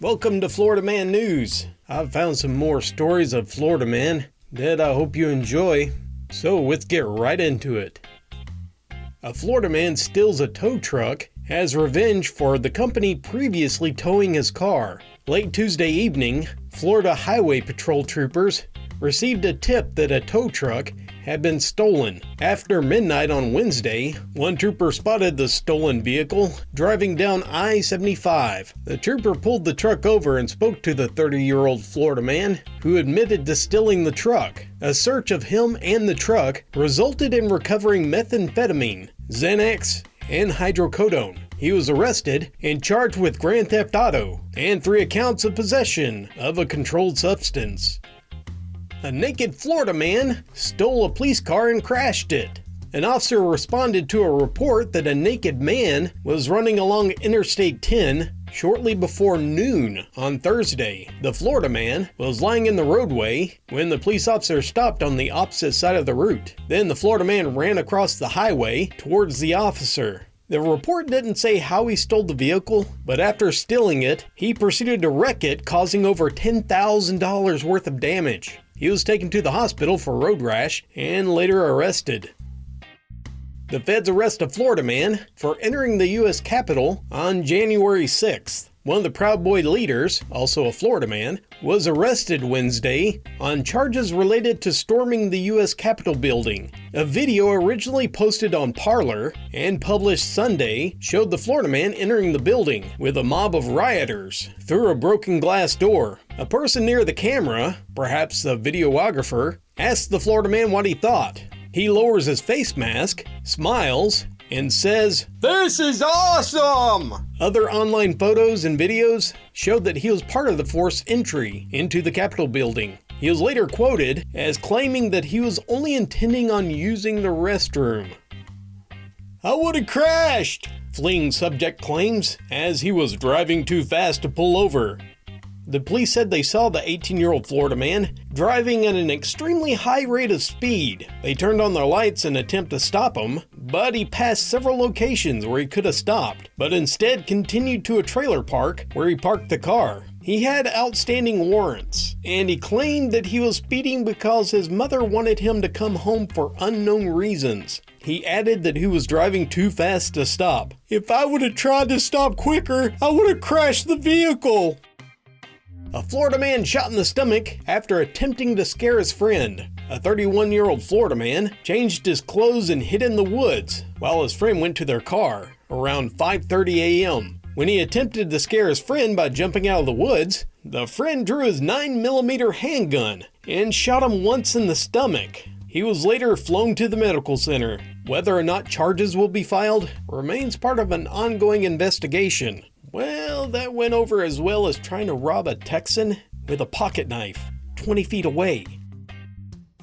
Welcome to Floridaman News. I've found some more stories of Floridaman that I hope you enjoy, so let's get right into it. A Floridaman steals a tow truck as revenge for the company previously towing his car. Late Tuesday evening, Florida Highway Patrol troopers received a tip that a tow truck had been stolen. After midnight on Wednesday, one trooper spotted the stolen vehicle driving down I-75. The trooper pulled the truck over and spoke to the 30-year-old Florida man who admitted to stealing the truck. A search of him and the truck resulted in recovering methamphetamine, Xanax, and hydrocodone. He was arrested and charged with grand theft auto and 3 counts of possession of a controlled substance. A naked Florida man stole a police car and crashed it. An officer responded to a report that a naked man was running along Interstate 10 shortly before noon on Thursday. The Florida man was lying in the roadway when the police officer stopped on the opposite side of the route. Then the Florida man ran across the highway towards the officer. The report didn't say how he stole the vehicle, but after stealing it, he proceeded to wreck it, causing over $10,000 worth of damage. He was taken to the hospital for road rash and later arrested. The feds arrest a Florida man for entering the U.S. Capitol on January 6th. One of the Proud Boy leaders, also a Florida man, was arrested Wednesday on charges related to storming the U.S. Capitol building. A video originally posted on Parler and published Sunday showed the Florida man entering the building with a mob of rioters through a broken glass door. A person near the camera, perhaps the videographer, asked the Florida man what he thought. He lowers his face mask, smiles, and says, "This is awesome!" Other online photos and videos showed that he was part of the forced entry into the Capitol building. He was later quoted as claiming that he was only intending on using the restroom. "I would have crashed," fleeing subject claims, as he was driving too fast to pull over. The police said they saw the 18-year-old Florida man driving at an extremely high rate of speed. They turned on their lights in an attempt to stop him, but he passed several locations where he could have stopped, but instead continued to a trailer park where he parked the car. He had outstanding warrants, and he claimed that he was speeding because his mother wanted him to come home for unknown reasons. He added that he was driving too fast to stop. "If I would have tried to stop quicker, I would have crashed the vehicle." A Florida man shot in the stomach after attempting to scare his friend. A 31-year-old Florida man changed his clothes and hid in the woods while his friend went to their car around 5:30 a.m. When he attempted to scare his friend by jumping out of the woods, the friend drew his 9mm handgun and shot him once in the stomach. He was later flown to the medical center. Whether or not charges will be filed remains part of an ongoing investigation. Well, that went over as well as trying to rob a Texan with a pocket knife 20 feet away.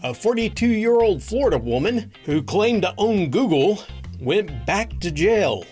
A 42-year-old Florida woman who claimed to own Google went back to jail.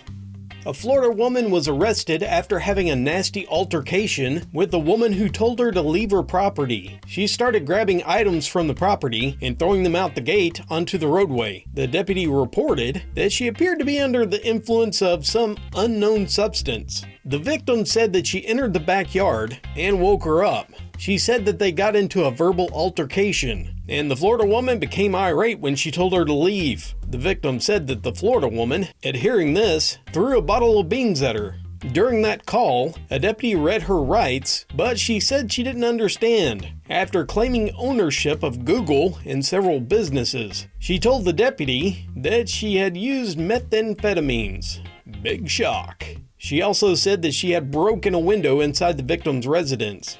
A Florida woman was arrested after having a nasty altercation with a woman who told her to leave her property. She started grabbing items from the property and throwing them out the gate onto the roadway. The deputy reported that she appeared to be under the influence of some unknown substance. The victim said that she entered the backyard and woke her up. She said that they got into a verbal altercation, and the Florida woman became irate when she told her to leave. The victim said that the Florida woman, at hearing this, threw a bottle of beans at her. During that call, a deputy read her rights, but she said she didn't understand. After claiming ownership of Google and several businesses, she told the deputy that she had used methamphetamines. Big shock. She also said that she had broken a window inside the victim's residence.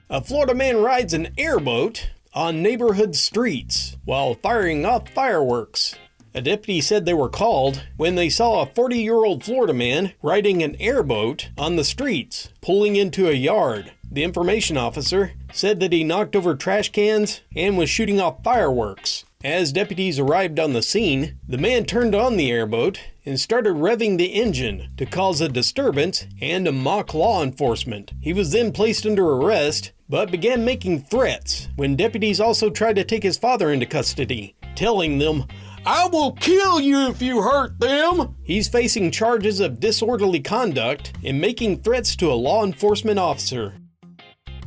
A Florida man rides an airboat on neighborhood streets while firing off fireworks. A deputy said they were called when they saw a 40-year-old Florida man riding an airboat on the streets, pulling into a yard. The information officer said that he knocked over trash cans and was shooting off fireworks. As deputies arrived on the scene, the man turned on the airboat and started revving the engine to cause a disturbance and to mock law enforcement. He was then placed under arrest, but began making threats when deputies also tried to take his father into custody, telling them, I will kill you if you hurt them. He's facing charges of disorderly conduct and making threats to a law enforcement officer.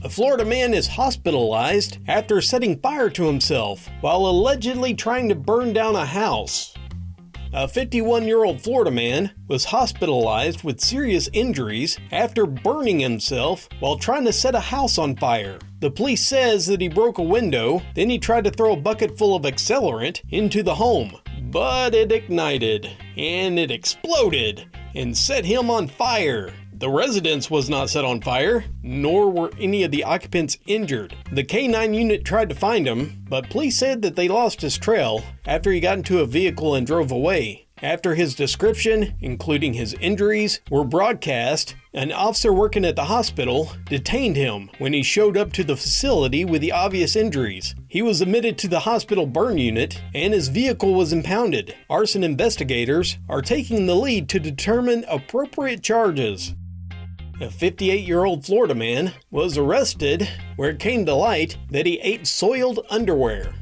A Florida man is hospitalized after setting fire to himself while allegedly trying to burn down a house. A 51-year-old Florida man was hospitalized with serious injuries after burning himself while trying to set a house on fire. The police says that he broke a window, then he tried to throw a bucket full of accelerant into the home, but it ignited and it exploded and set him on fire. The residence was not set on fire, nor were any of the occupants injured. The K-9 unit tried to find him, but police said that they lost his trail after he got into a vehicle and drove away. After his description, including his injuries, were broadcast, an officer working at the hospital detained him when he showed up to the facility with the obvious injuries. He was admitted to the hospital burn unit and his vehicle was impounded. Arson investigators are taking the lead to determine appropriate charges. A 58-year-old Florida man was arrested where it came to light that he ate soiled underwear.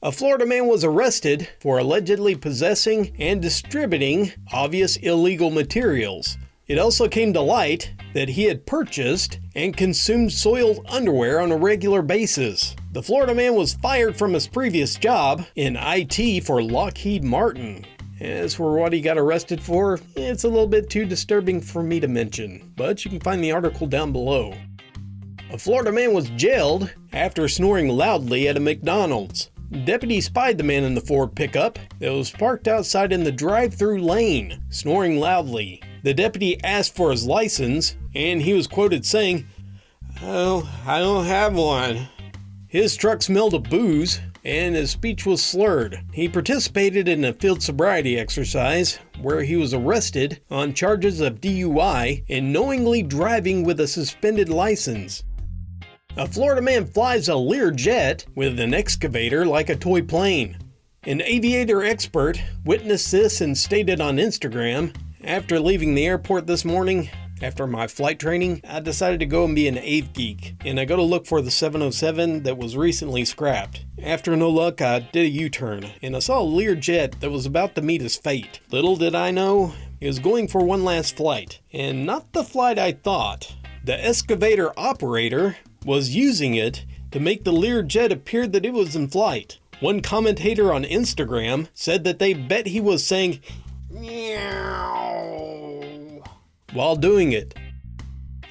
A Florida man was arrested for allegedly possessing and distributing obvious illegal materials. It also came to light that he had purchased and consumed soiled underwear on a regular basis. The Florida man was fired from his previous job in IT for Lockheed Martin. As for what he got arrested for, it's a little bit too disturbing for me to mention, but you can find the article down below. A Florida man was jailed after snoring loudly at a McDonald's. Deputies spied the man in the Ford pickup that was parked outside in the drive-through lane, snoring loudly. The deputy asked for his license, and he was quoted saying, "Oh, I don't have one." His truck smelled of booze, and his speech was slurred. He participated in a field sobriety exercise where he was arrested on charges of DUI and knowingly driving with a suspended license. A Florida man flies a Learjet with an excavator like a toy plane. An aviator expert witnessed this and stated on Instagram, "After leaving the airport this morning, after my flight training, I decided to go and be an Ave geek, and I go to look for the 707 that was recently scrapped. After no luck, I did a U-turn, and I saw a Learjet that was about to meet his fate. Little did I know, he was going for one last flight, and not the flight I thought. The excavator operator was using it to make the Learjet appear that it was in flight. One commentator on Instagram said that they bet he was saying, "Meow," while doing it.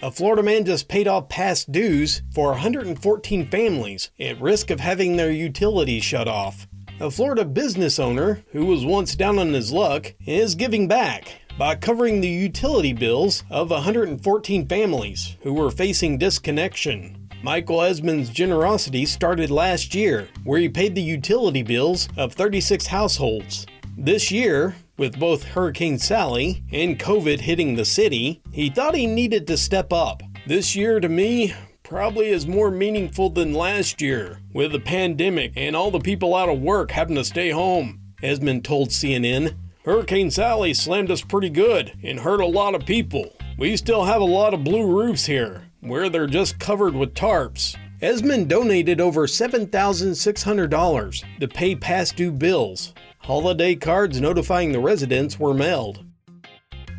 A Florida man just paid off past dues for 114 families at risk of having their utilities shut off. A Florida business owner who was once down on his luck is giving back by covering the utility bills of 114 families who were facing disconnection. Michael Esmond's generosity started last year, where he paid the utility bills of 36 households. This year, with both Hurricane Sally and COVID hitting the city, he thought he needed to step up. This year, to me, probably is more meaningful than last year, with the pandemic and all the people out of work having to stay home, Esmond told CNN. Hurricane Sally slammed us pretty good and hurt a lot of people. We still have a lot of blue roofs here, where they're just covered with tarps. Esmond donated over $7,600 to pay past due bills. Holiday cards notifying the residents were mailed.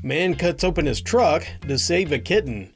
Man cuts open his truck to save a kitten.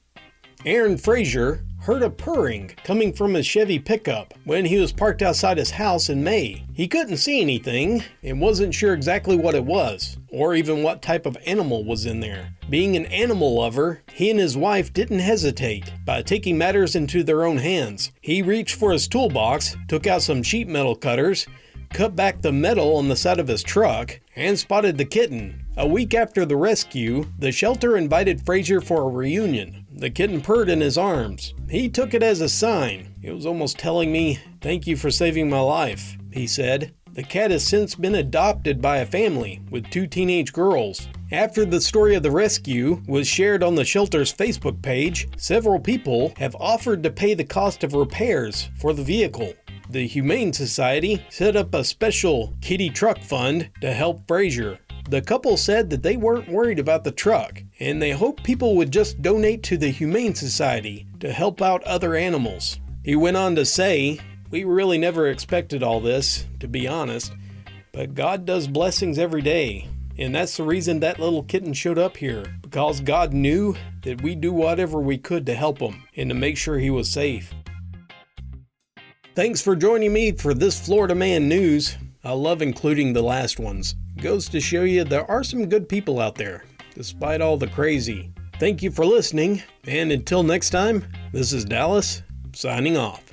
Aaron Frazier heard a purring coming from his Chevy pickup when he was parked outside his house in May. He couldn't see anything and wasn't sure exactly what it was, or even what type of animal was in there. Being an animal lover, he and his wife didn't hesitate by taking matters into their own hands. He reached for his toolbox, took out some sheet metal cutters, cut back the metal on the side of his truck, and spotted the kitten. A week after the rescue, the shelter invited Frazier for a reunion. The kitten purred in his arms. He took it as a sign. It was almost telling me, "Thank you for saving my life," he said. The cat has since been adopted by a family with 2 teenage girls. After the story of the rescue was shared on the shelter's Facebook page, several people have offered to pay the cost of repairs for the vehicle. The Humane Society set up a special kitty truck fund to help Frazier. The couple said that they weren't worried about the truck, and they hoped people would just donate to the Humane Society to help out other animals. He went on to say, "We really never expected all this, to be honest, But God does blessings every day. And that's the reason that little kitten showed up here, because God knew that we'd do whatever we could to help him and to make sure he was safe. Thanks for joining me for this Florida Man news. I love including the last ones. Goes to show you there are some good people out there, despite all the crazy. Thank you for listening, and until next time, this is Dallas, signing off.